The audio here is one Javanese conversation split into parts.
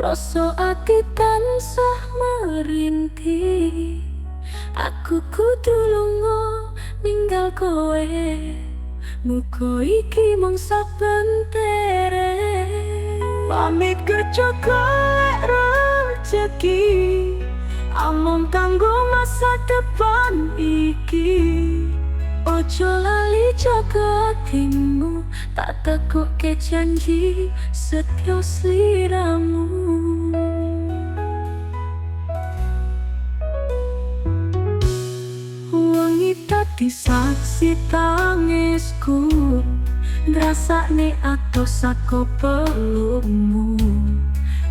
rasa ati tansah merintih. Aku kudu lunga ninggal kowe, muga iki mung sabentere. Pamit kerja golek rejeki, amung kanggo masa depan iki. Ojo lali jaga hatimu, tak tegukke janji setia sliramu. Wangi dadi saksi tangisku, ngrasakne atos aku pelukmu.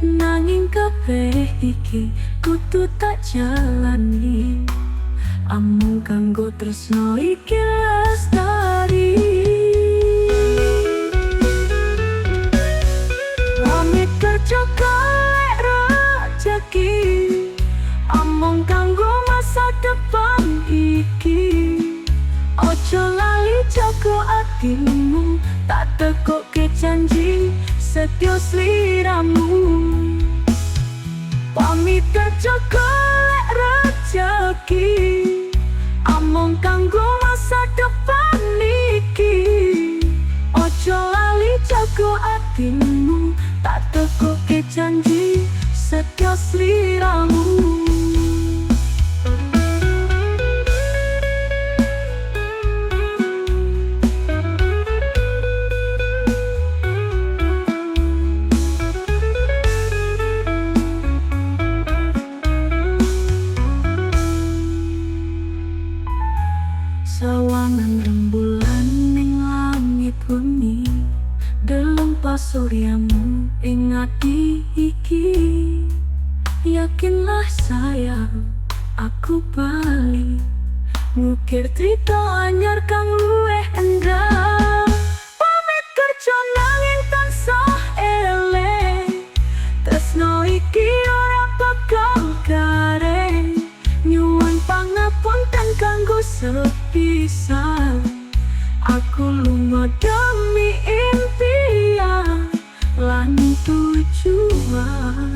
Nanging kabeh iki kudu tak jalani, amung kanggo tresno iki lestari. Pamit kerja golek rejeki, amung kanggo masa depan iki. Ojo lali jaga atimu, tak tegukke janji setia sliramu. Pamit kerja golek rejeki, amung kanggo masa depan iki. Ojo lali jaga atimu, tak tegukke janji setia sliramu. Sawangan rembulan ning langit bumi, deleng pasuryamu ing ati iki. Yakinlah sayang, aku bali ngukir cerita anyar kang luwih endah. Pamit kerja nanging tansah eleh, tresno iki ora bakal gareng. Nyuwun pangapunten kanggo sepisan, aku lunga demi impian lan tujuan.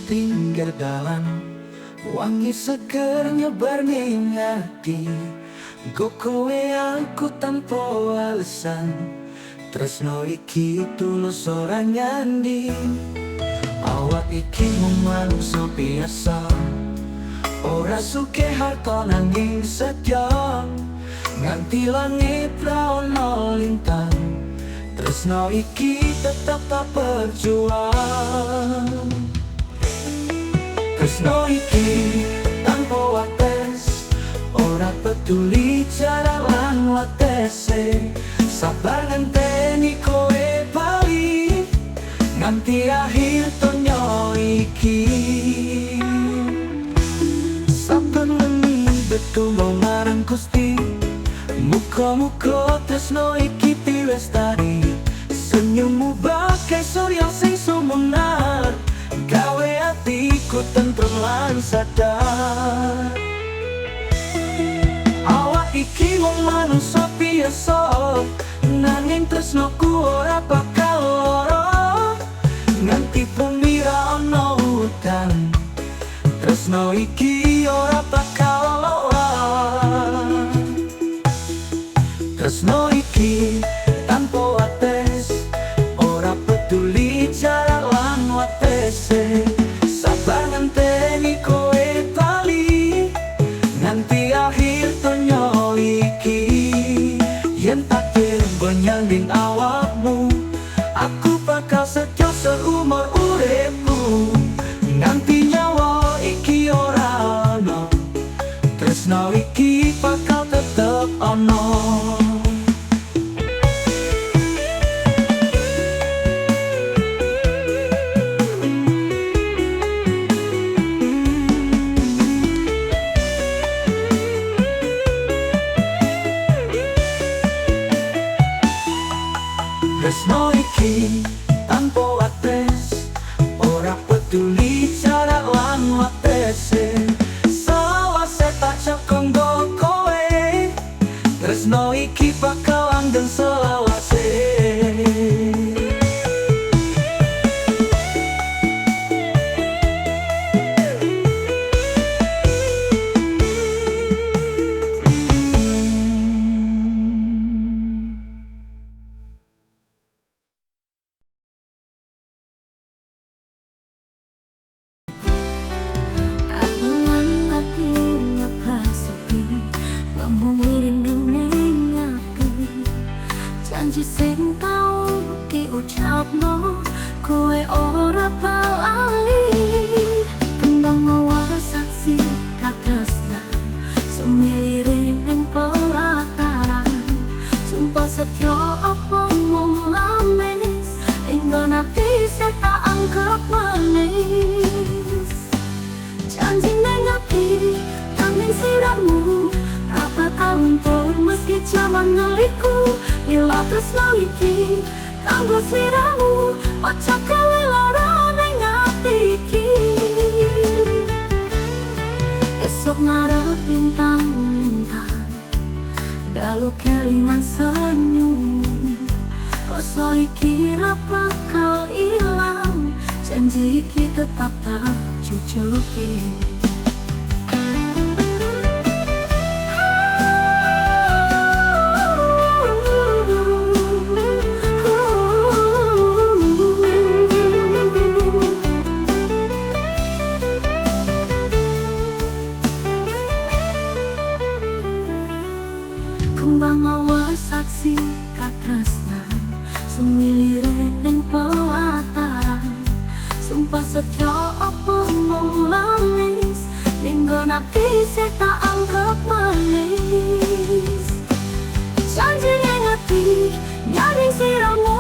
Tinggal dalam wangi seger nyebar ning ati. Nggo kowe aku tanpa alasan, tresno iki tulus ora nyandi. Awak iki mung manungsa biasa, ora sugih harta nanging setya. Nganti langit ra ono lintang, tresno iki tetep tak berjuang. Tresno iki tanpa wates, ora peduli jarak lan watese. Sabar ngenteni kowe bali nganti akhir donya iki. Saben wengi betulno marang Gusti, muga-muga tresno iki dilestari. Senyummu bagai surya sing sumunar, gawe atiku tentrem lan sadar. Awak iki mung manungsa biasa, nanging tresnoku ora bakal lara. Nganti bumi ra ono udan, tresno iki ora bakal loan. Tresno iki tanpa wates, ora peduli jarak lan watese. Sabar ngenteni kowe bali nganti akhir donya iki. Yen takdir menyanding awakmu, aku bakal setia seumur uripku. Nganti nyawa iki ora ono, tresno iki bakal tetep ono. iki bakal langgeng selawase. Aku ngerti ngapa sepi, ngomongin ning ati. Janji sing tau diucapno, kowe ora bali. Kembang mawar saksi katresnan, sumiring ning pelataran. Sumpah setyo apa mung lamis, inggon ati sing tak anggap manis. Janji nengapi tanging siramu, apa kalumpur meski jaman ngeliku. Bila tresno iki kanggo siramu, ojo kowe lara ning ati iki. Esok ngarep bintang-bintang, dalu kelingan senyum. Rasa iki ra bakal ilang, janji iki tetap tak cucuki. Kembang mawar saksi katresnan, sumilire ning pelataran. Sumpah setyo apa mung lamis, ninggon ati sing tak anggap manis. Janji ning ati nyaring siramu,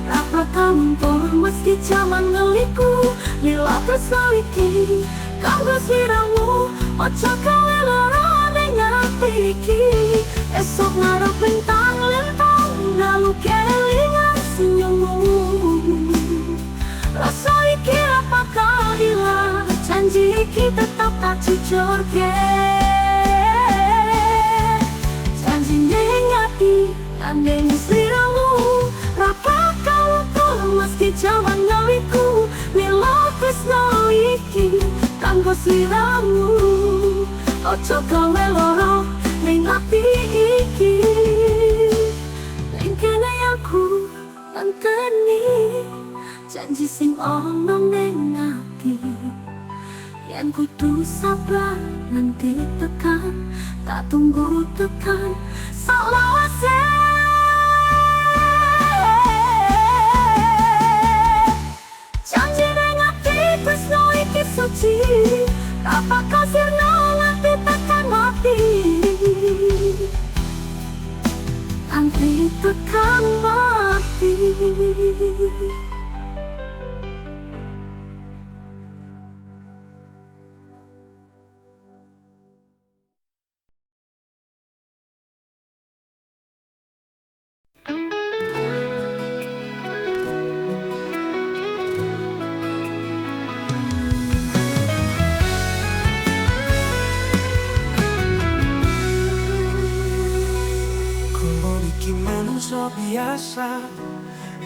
apa kalumpur meski jaman ngeliku. Lila tresno iki kanggo siramu, ojo kowe lara ning ati iki. Esok ngarep lintang-lintang, dalu kelingan senyummu. Rasa iki ra bakal ilang, janji iki tetap tak jujurke. Janji ning ati kandeng sliramu, ra bakal luntur meski jaman ngeliku. Mila tresno iki kanggo sliramu, ojo kowe lara ning ati iki. Ning kene aku ngenteni janji sing ono ning ati. Yen kudu sabar nanti tekan, tak tunggu tekan selawase. Janji ning ati tresno iki suci, ra bakal sirna nganti tekan mati. Nanti tekan mati. Manungsa biasa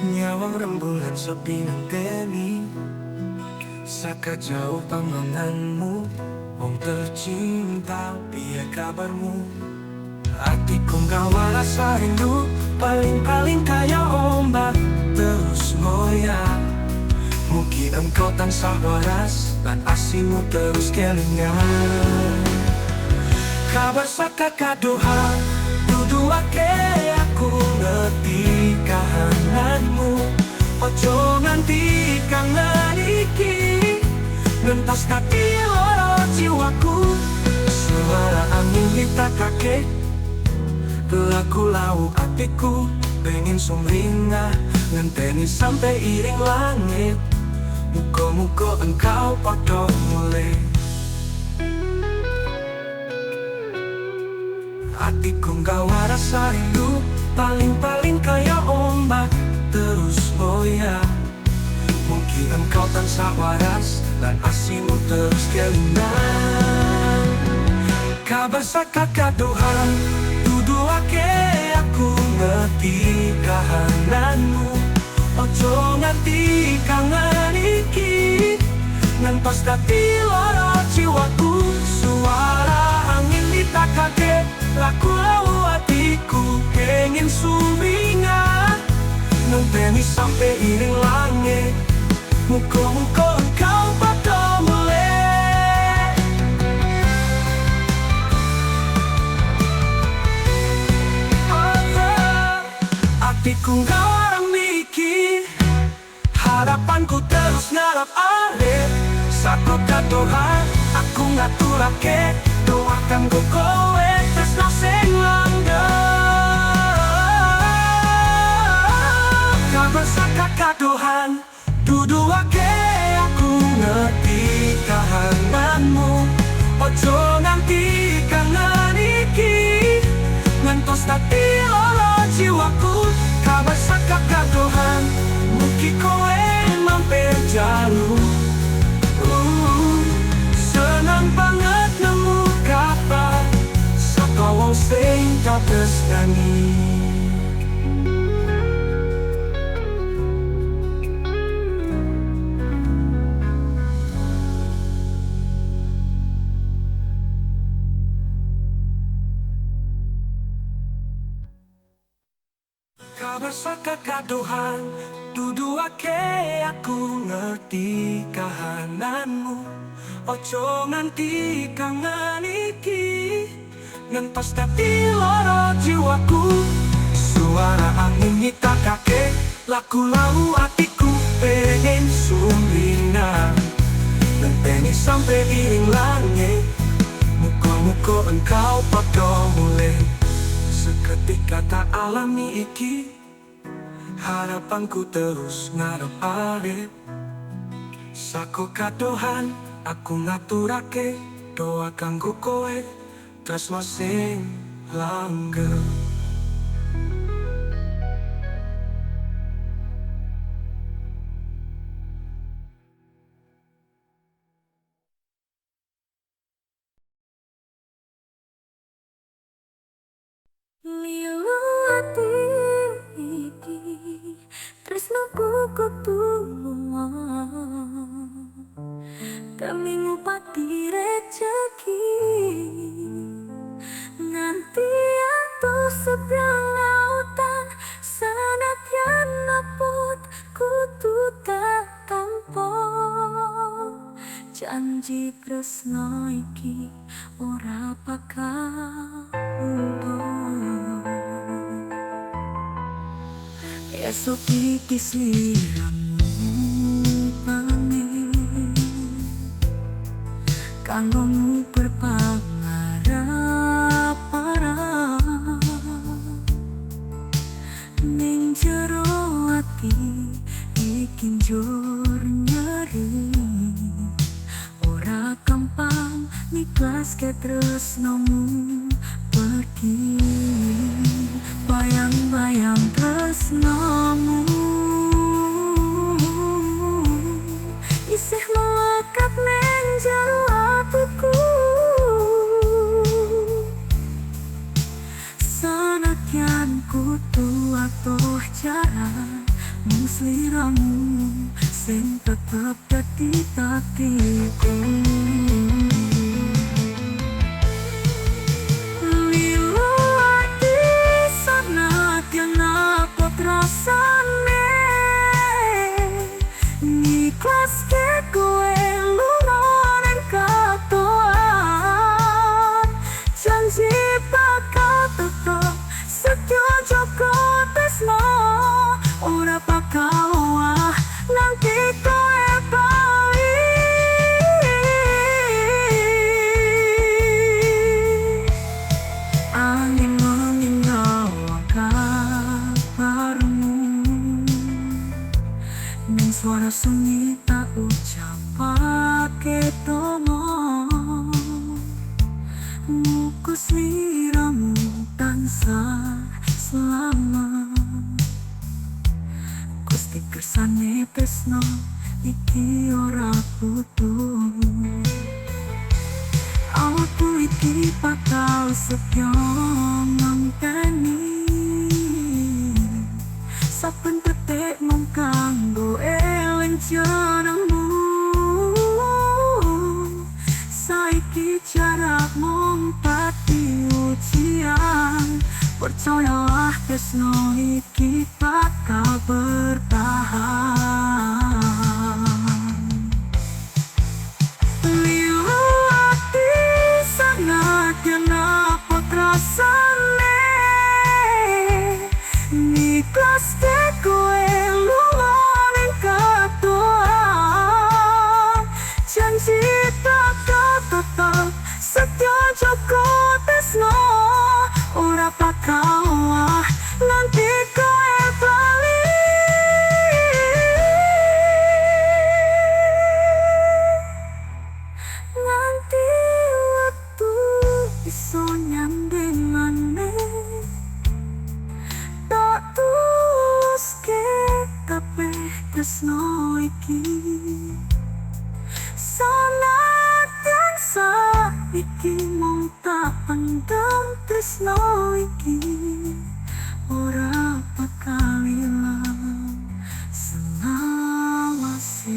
nyawang rembulan sepi nenteni, saka jauh panganganmu. Wong tercinta, piye kabarmu? Hatiku nggawa rasa rindu, paling-paling kaya ombak terus ngoyak. Mungkin engkau tansah waras, dan aslimu terus kelingan. Kabar saka kadoha, duduake aku ngerti kahananmu. Ojo nganti kangen iki, ngentas kaki loro jiwaku. Suara angin ditakake, laku lau hatiku. Pengen sumringah, ngenteni sampai iring langit. Muka-muka engkau padha mulai. Hatiku nggawa rasa rindu, paling-paling kaya ombak terus goyah. Mungkin engkau tansah waras, dan aslimu terus kelingan. Kabar saka kadohan, duduake ngerti kahananmu. Ojo nganti kangen iki ngantos dadi lara jiwaku. Suara angin ditakake laku hatiku pengen sumingat ngenteni sampai iring langit. Muka-muka engkau pada mulai. Hatiku gak orang mikir, harapanku terus ngarap arep. Sako Tuhan, aku ngaturake, doakan ku kowe tresno sing langgeng. Kabar saka Tuhan, duduake aku ngerti kahananmu. Ojo nganti kangen iki ngantos dadi lara jiwaku. Kabar saka Tuhan, mugi kowe mampir jalur. Senang banget nemu kabar saka wong sing katresnani. Kabar saka Tuhan, duduake aku ngerti kahananmu. Ojo nganti kangen iki ngantos dadi lara jiwaku. Suara angin ngitakake laku hatiku pengen sumringah ngenteni sampai iring langit. Muka-muka engkau pada mulai. Seketika tak alami iki harapanku terus ngarep arep. Sako Tuhan, aku ngaturake, doa kanggo kowe tresno sing langgeng. Milu ati iki tresnoku ketulungan demi ngupati rezeki nganti atuh seberang lautan sanadyan naput kudu tak tampa. Janji tresno iki ora bakal luntur. Esok iki sliramu pamit kanggomu berpangarap parah ning jero ati iki njur nyeri. Ora gampang niklaske tresnomu pergi. Bayang-bayang tresnomu isih melekat ning jero atiku. Sanadyan kudu atuh jarak mung sliramu sing tetep dadi hatiku. Lilo ati sanadyan apa rasane niklaske kowe lunga ning katoan. Janji bakal tetep setyo jaga tresno ora bakal owah nanti kowe bali. Angin meninggal kabarmu ning suara sunyi tak ucapake tomo. Muka sliramu tansah selamat. Gusti kersane tresno iki ora putus. Aku iki bakal setyo ngenteni saben detik mung kanggo eling jenengmu. Saiki jarak mung pati ujian, percayalah tresno iki bakal bertahan. Liu ati sangat yen apa rasane, niklas kowe lumaning katoa. Janji bakal tetep setya jaga tresno, ora bakal wah nanti kowe bali. Nganti waktu iso nyanding maneh, tak tuske kabeh tresno iki. Sanadyan saiki mung tak pendam tresno iki, ora bakal ilang selawase.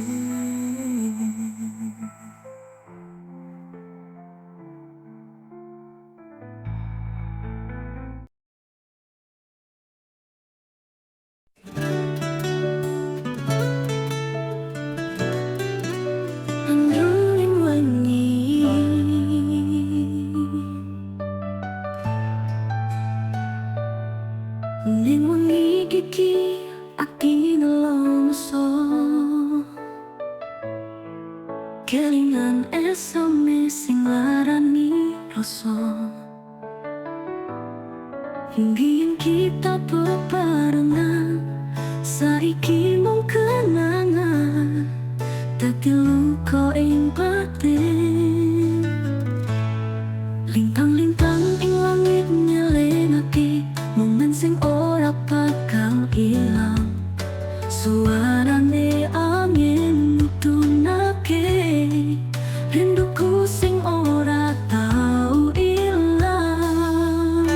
Andruning wengi ning wengi iki aki nelongso, kelingan esome sing larani rasa. Impian kita bebarengan, saiki mung kenangan, dadi luka ing batin. Lintang-lintang ing langit nyelengake momen sing ora bakal ilang. Suarane angin nutunake rinduku sing ora tau ilang.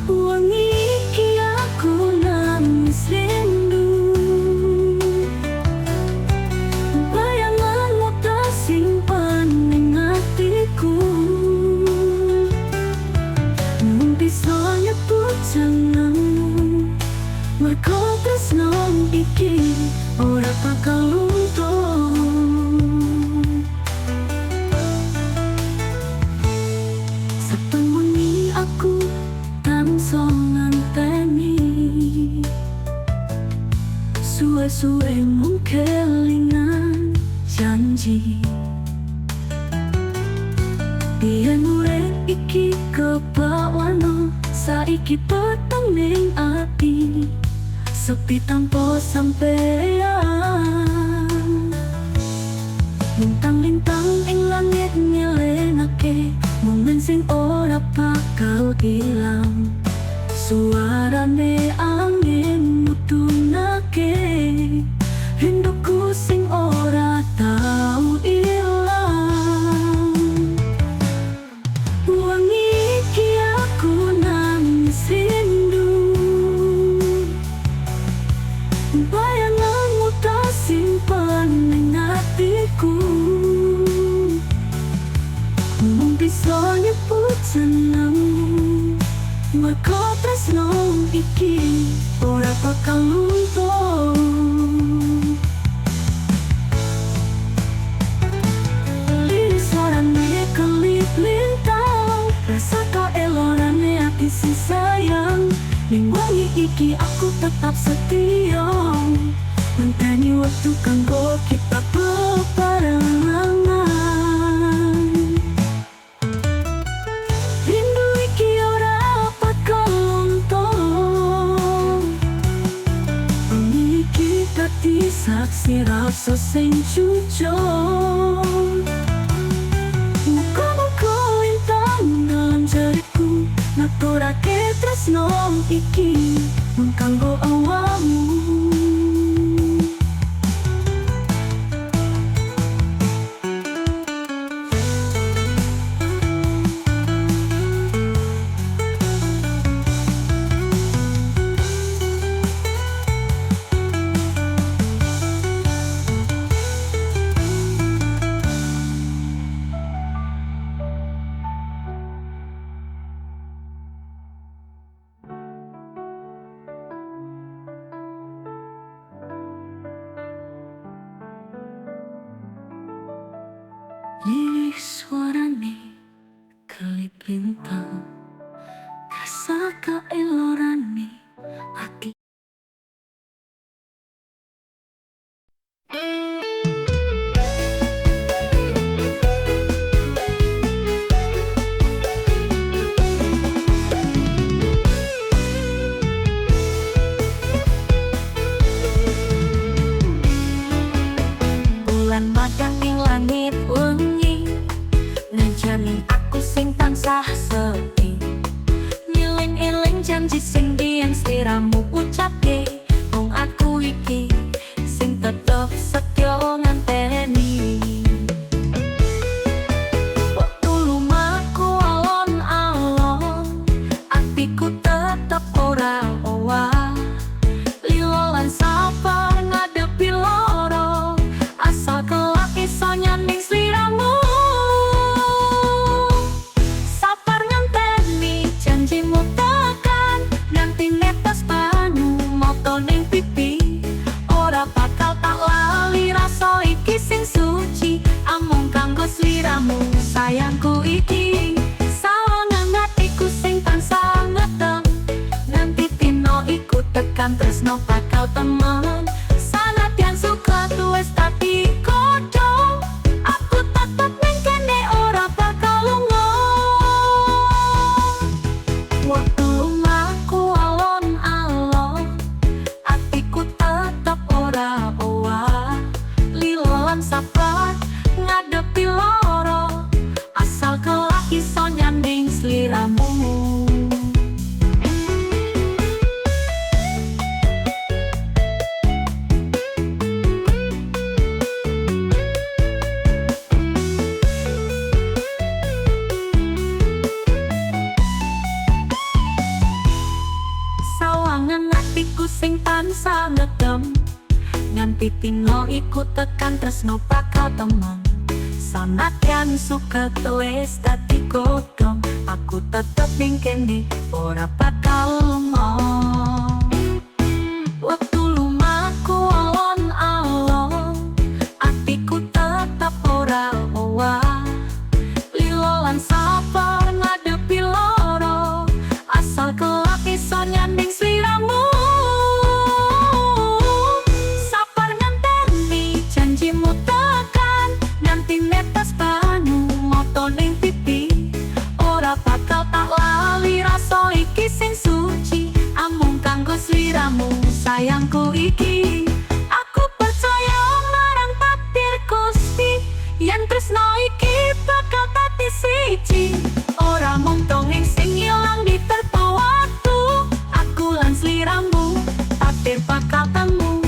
Wengi iki aku nangis rindu, bayanganmu tak simpan ning atiku. Mung bisa nyebut jenengmu, mergo tresno iki ora bakal luntur. Saben wengi aku tansah nganteni, suwe-suwe mung kelingan janji. Biyen urip iki kebawano, saiki peteng ning ati, sepi tanpa sampeyan. Lintang-lintang ing langit nyelengake momen sing ora bakal ilang. Suarane angin nutunake rinduku sing ora tau ilang. Wengi iki aku nangis rindu, bayanganmu tak simpan ning atiku. Mung bisa nyebut jenengmu, mergo tresno iki ora bakal luntur. Suarane kelip lintang, rasa kaelorane ati sing sayang. Ning wengi iki aku tetap setia, ngenteni waktu kanggo kita bebarengan. Rindu iki ora bakal luntur, wengi iki dadi saksi rasa sing jujur. Muga-muga lintang dalam jariku ngaturake tresno iki mung kanggo awakmu. lintang rasa kaelorane ati. Bulan madang ing langit wengi ngajani aku sing tansah sepi, ngiling-iling janji sing biyen sliramu ucapke. Wong aku iki sing tetep setya nganteni. Waktu lumaku alon-alon, atiku tetep ora owah. Lilo lan sabar ngadepi loro, asal kelak iso nyanding sliramu. Sabar ngenteni janjimu tekan, nganti netes banyu moto ning pipi. Ora bakal tak lali rasa iki sing suci, amung kanggo sliramu sayangku iki. Sawangan atiku sing tansah ngeteng, nanti dino iku tekan tresno bakal temen. Sanadyan suka tuwes tapi kodho, aku tetep ning kene ora bakal lunga. Waktu lumaku alon-alon, atiku tetep ora owah. Lilo lan sabar ngadepi loro, asal kelak iso nyanding sliramu. Sawangan atiku sing tansah ngedem, nganti dino iku tekan tresno bakal temen. Sanadyan suka wis dadi godhong, aku tetep ning kene ora bakal lunga. Waktu lumaku alon-alon, atiku tetep ora owah. Lilo lan sabar ngadepi loro, asal kelak iso nyanding sliramu. Sabar ngenteni janjimu tekan, nganti netes banyu moto ning pipi. Ora bakal tak lali rasa iki sing suci, amung kanggo sliramu sayangku iki. Aku percaya marang takdir Gusti, yen tresno iki bakal dadi siji. Ora mung dongeng sing ilang diterpa waktu, aku lan sliramu takdir bakal temu.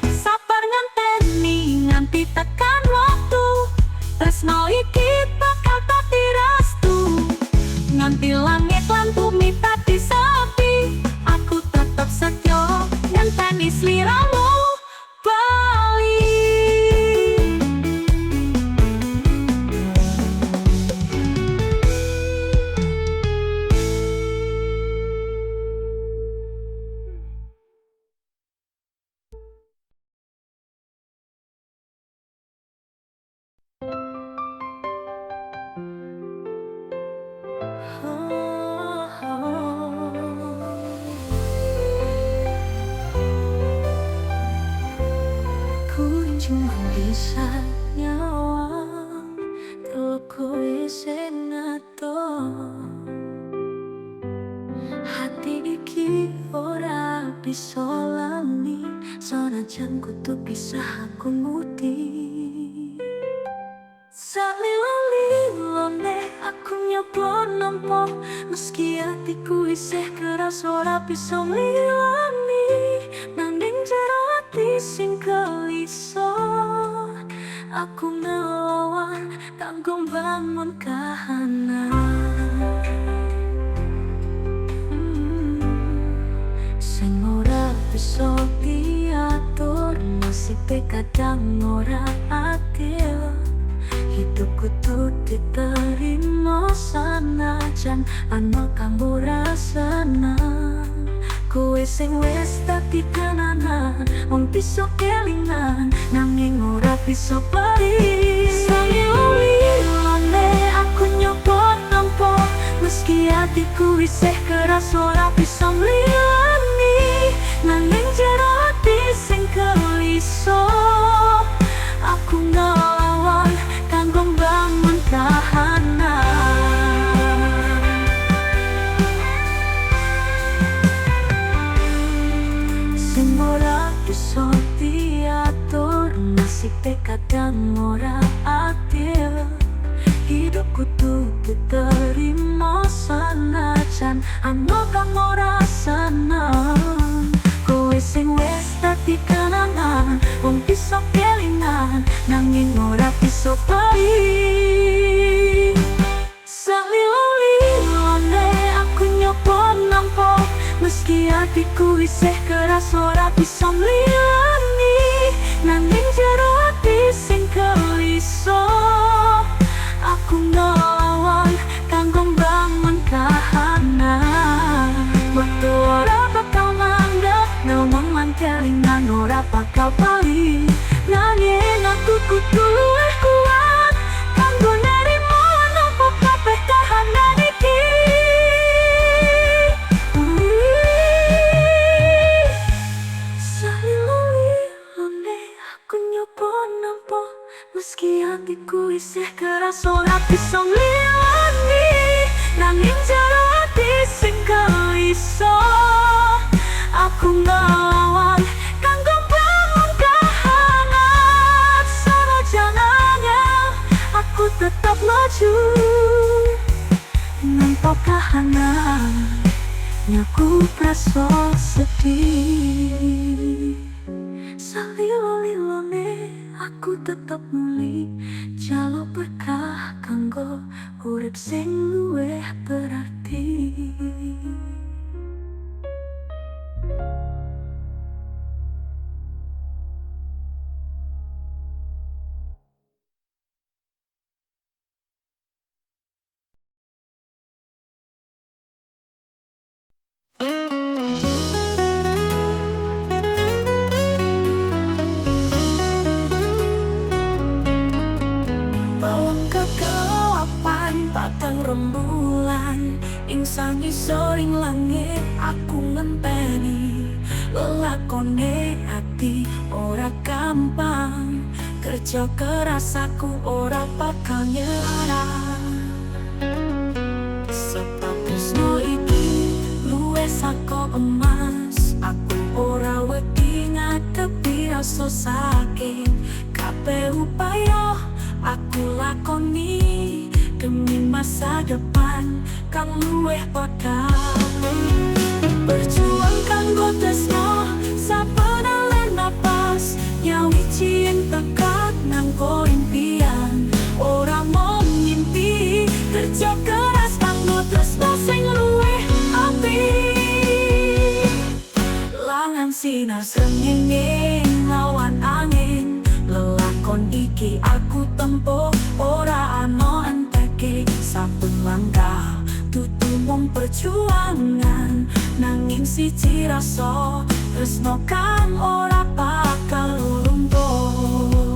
Sabar ngenteni nganti tekan waktu, tresno iki bakal dadi restu. Nganti langit lan bumi dadi sepi, aku tetep setya ngenteni sliramu bali. Ku cuma bisa nyawang telku isen ato. Hati iki ora bisa lali, senajan kudu pisah aku ngerti. Salilo-lilone aku nyoba nampa, meski hatiku isih keras ora bisa nglilani. Nanding jero ati sing gelisah, aku ngelawan kanggo bangun kahanan. Sing ora bisa diatur, nasibe kadang ora adil. Hidup kudu diterima sanajan ana kang ora seneng. Kowe sing wis dadi tenanan, wong bisa kelingan nanging ora bisa bali. Salilo-lilone aku nyoba nampa, meski hatiku isih keras ora bisa ngliyani, nanging jero ati sing keliso. Aku ngelawan kanggo mbangun kahanan. Sing ora bisa diatur, nasibe kadang ora adil. Hidup kudu diterima sanajan ana kang ora seneng. Kowe sing wis dadi kenangan, wong bisa kelingan, nanging ora bisa bali. Salilo-lilone aku nyoba nampa, meski hatiku isih keras ora bisa ngliyani, nanging jero ati sing keliso. Aku ngelawan kanggo mbangun kahanan. Waktu ora bakal mandek, ngomong lan kelingan ora bakal bali, nanging aku kudu luwih kuat kanggo nerimo nampa kabeh kahanan iki. Salilo-lilone aku nyoba nampa, meski hatiku isih keras ora bisa ngliyani, nanging jero ati sing keliso. Aku ngelawan kanggo mbangun kahanan. Sanajan angel, aku tetap maju nampa kahanan. Nyaku praso sedih. Salilo-lilone aku tetep muli jaluk berkah kanggo urip sing luwih berarti. Bawang kegelapan patang rembulan, ing sangisoring langit aku ngenteni. Lelakone ati ora gampang, kerja keras aku ora bakal nyerah. Sebab tresno iki luwih saka emas, aku ora wedi ngadepi rasa sakit. Kabeh upaya aku lakoni demi masa depan kang luwih padha. Berjuang kanggo tresno saben alen napas, nyawiji ing tekad nanggo impian. Ora mau ngimpi, kerja keras kanggo tresno sing luwih apik. Langan sinar srengenge lawan angin, lelakon iki aku tempuh ora ana enteke. Saben langkah dudu mung perjuangan, nanging siji rasa tresno kang ora bakal lumpuh.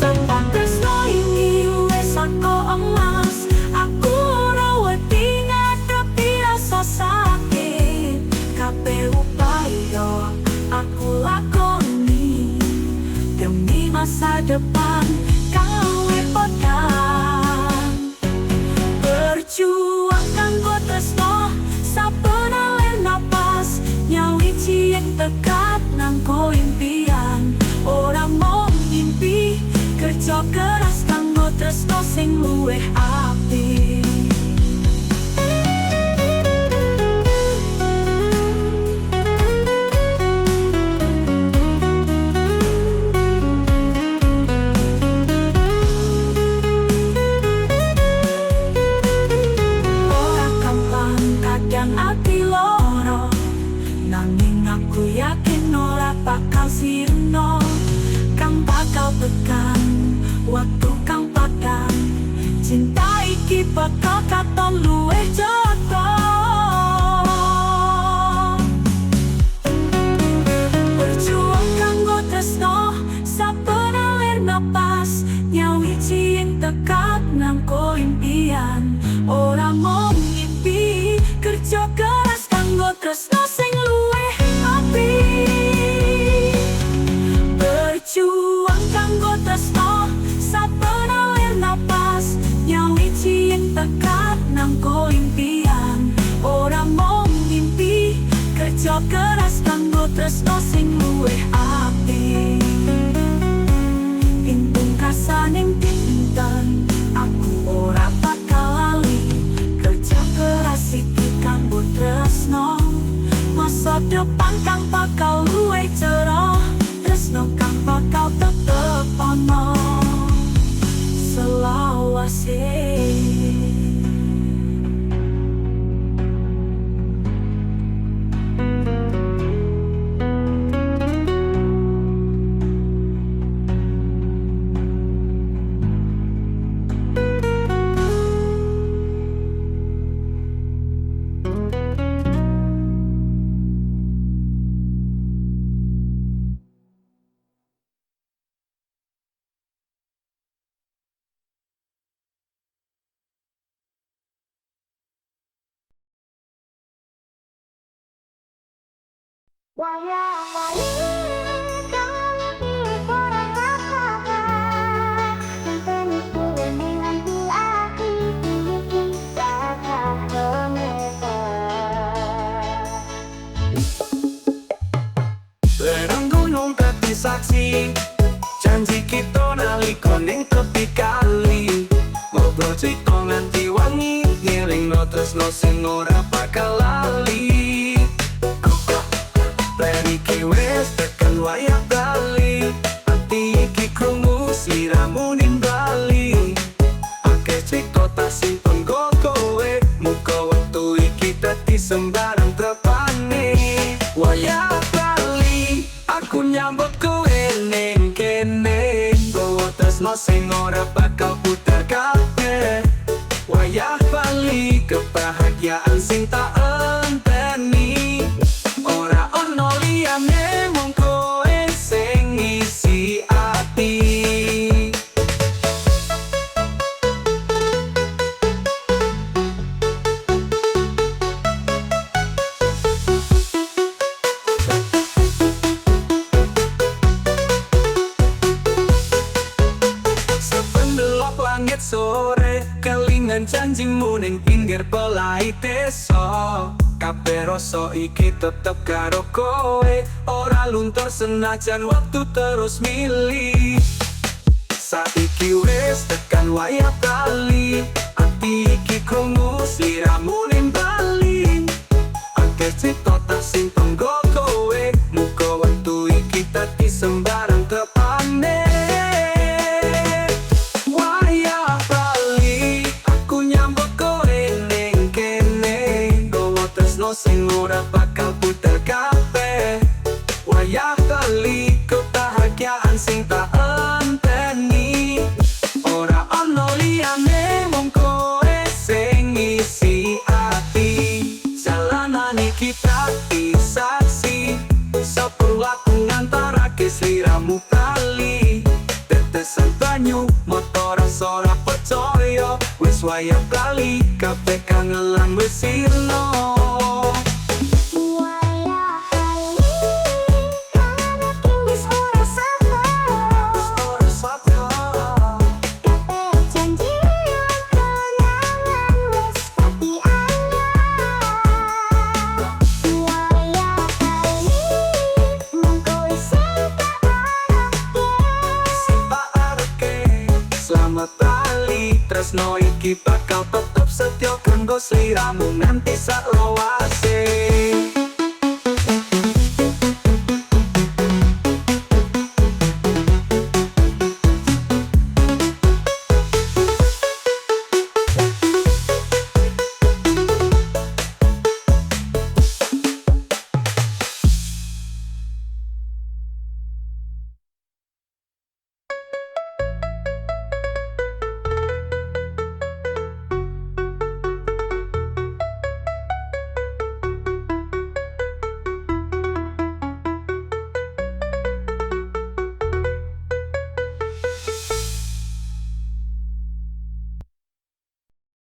Sebab tresno ini wis saka emas, aku ora wedi ngadepi rasa sakit. Kabeh upaya aku lakoni demi masa depan kawe padha. Berjuang kanggo tresno saben alen napas, nyawiji ing tekad nanggo impian. Ora mau ngimpi, kerja keras kanggo tresno sing luwih apik. Ati loro, nanging aku yakin ora bakal sirna. Kang bakal tekan waktu kang padang, cinta iki bakal katon luwih jata. Berjuang kanggo tresno saben alir napas, nyawiji ing tekad nanggo impian. ora mung ngimpi, kerja keras kanggo tresno sing luwih apik. Berjuang kanggo tresno saben alir napas, nyawiji ing tekad nanggo impian. Ora mung ngimpi, kerja keras kanggo tresno sing luwih apik. Ing pungkasaning dinten aku ora bakal lali, kerja keras iki kanggo tresno masa depan kang bakal luwih cerah, tresno kang bakal tetep ana selawase. Lereng gunung dadi saksi, janji kita nalika ning tepi kali. Ngobrol crita nganti wangi, ngelingno tresno sing ora bakal lali. Plan iki wis tekan wayah bali, ati iki krungu sliramu nimbali. Akeh crita tak simpen go kowe, muga wektu iki dadi sembarang tepane. Wayah bali, aku nyambut kowe ning kene, bawa tresno sing ora bakal putar kabeh. Wayah bali, kebahagiaan sing tak enteni, ora ono liyane mung kowe sing ngisi ati. Sependelok langit sore, kelingan janjimu ning pinggir pelai desa. Kabeh rasa iki tetep karo kowe, ora luntur senajan waktu terus milih. Saiki wis tekan wayah bali, ati iki krungu sliramu nimbali. Akeh crita tak simpen go kowe, muga wektu iki dadi sembarang tepane. Wayah bali, aku nyambut kowe ning kene, gowo tresno sing ora bakal putar kabeh. Wayah bali, kebahagiaan sing tak enteni, ora ono liyane mung kowe sing ngisi ati. Jalanan iki dadi saksi, sepur laku ngantarake sliramu bali. Tetesan banyu, motor ora percaya, wis wayah bali, kabeh kangelan wis sirna. Selamat bali, tresno iki bakal tetep setya kanggo sliramu nganti sak lawase.